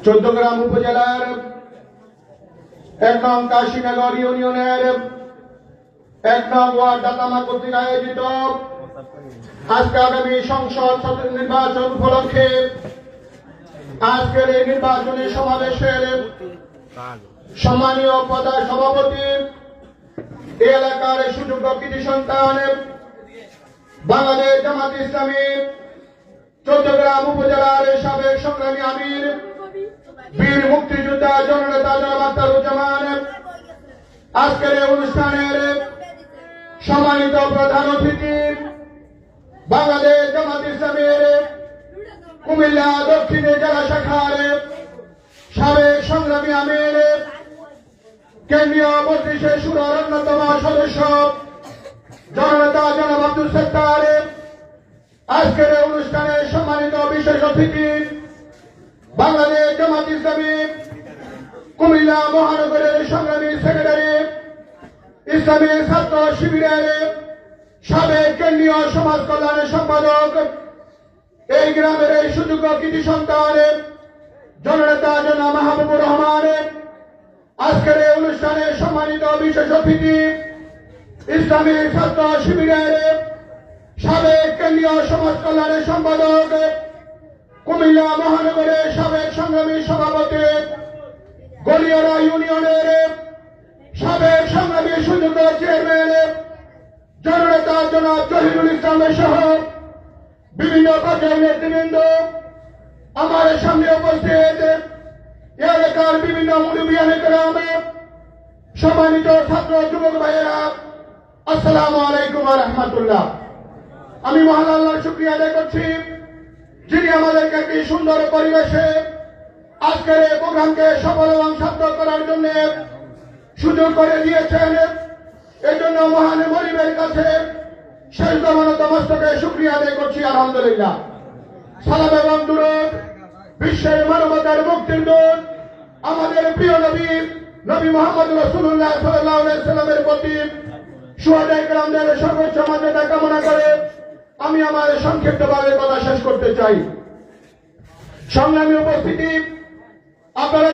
চৌদ্দগ্রাম উপজেলার ১ নং কাশীনগর ইউনিয়নের ১ নং ওয়ার্ড দাতামা কর্তৃক আয়োজিত আজকে আগামী সংসদ নির্বাচন উপলক্ষে আজকের এই নির্বাচনী সমাবেশের সম্মানীয় প্রধান সভাপতি, এলাকার সুযোগ্য কৃতি সন্তান, বাংলাদেশ জামাত ইসলামী চৌদ্দগ্রাম উপজেলার সাবেক সংগ্রামী আমির, বীর মুক্তিযোদ্ধা জননেতা জনাব আখতারুজ্জামান, আজকের এই অনুষ্ঠানের সম্মানিত প্রধান অতিথি, বাংলাদেশ জামাত ইসলামের কুমিল্লা দক্ষিণ জেলা শাখার সাবেক সংগ্রামী আমির, কেন্দ্রীয় মজলিসের শুরার অন্যতম সদস্য জননেতা জনাব আব্দুল সত্তার, আজকের অনুষ্ঠানে সম্মানিত বিশেষ অতিথি, বাংলাদেশ জামাত ইসলামী কুমিল্লা মহানগরের সংগ্রামী সেক্রেটারি, ইসলামী ছাত্র শিবিরের সাবেক কেন্দ্রীয় সমাজ কল্যাণ সম্পাদক, এই গ্রামের এই সুযোগ্য কৃতি সন্তান জননেতা জনাব মাহবুবুর রহমান, আজকের এই অনুষ্ঠানে সম্মানিত বিশেষ অতিথি, ইসলামী ছাত্র শিবিরের সাবেক কেন্দ্রীয় সমাজ কল্যাণের সম্পাদক, কুমিল্লা মহানগরের সাবেক সংগ্রামী সভাপতি, গলিয়ারা ইউনিয়নের সাবেক সংগ্রামী সুযোগ্য চেয়ারম্যান জননেতা জনাব জহিরুল ইসলামের সহ বিভিন্ন পর্যায়ের নেতৃবৃন্দ, আমার সামনে উপস্থিত এলাকার বিভিন্ন মুরব্বিয়ানে কেরাম, সম্মানিত ছাত্র যুবক ভাইয়েরা, আসসালামু আলাইকুম ওয়া রাহমাতুল্লাহ। আমি মহান আল্লাহর শুকরিয়া আদায় করছি, যিনি আমাদেরকে একটি সুন্দর পরিবেশে আজকের এই প্রোগ্রামকে সফল এবং সার্থক করার জন্য সুযোগ করে দিয়েছেন। এই জন্য মহান মরিবের কাছে শেষ দমানত মস্তকে শুকরিয়া আদায় করছি, আলহামদুলিল্লাহ। সালাম এবং দুরূদ বিশ্বের মানবতার মুক্তির দূত আমাদের প্রিয় নবী নবী মুহাম্মদ রাসূলুল্লাহ সাল্লাল্লাহু আলাইহি সাল্লামের প্রতি শুহাদায়ে কেরামদের সর্বোচ্চ মর্যাদা কামনা করে আমি আমার সংক্ষিপ্তভাবে কথা শেষ করতে চাই। সংগ্রামী উপস্থিতি, আপনারা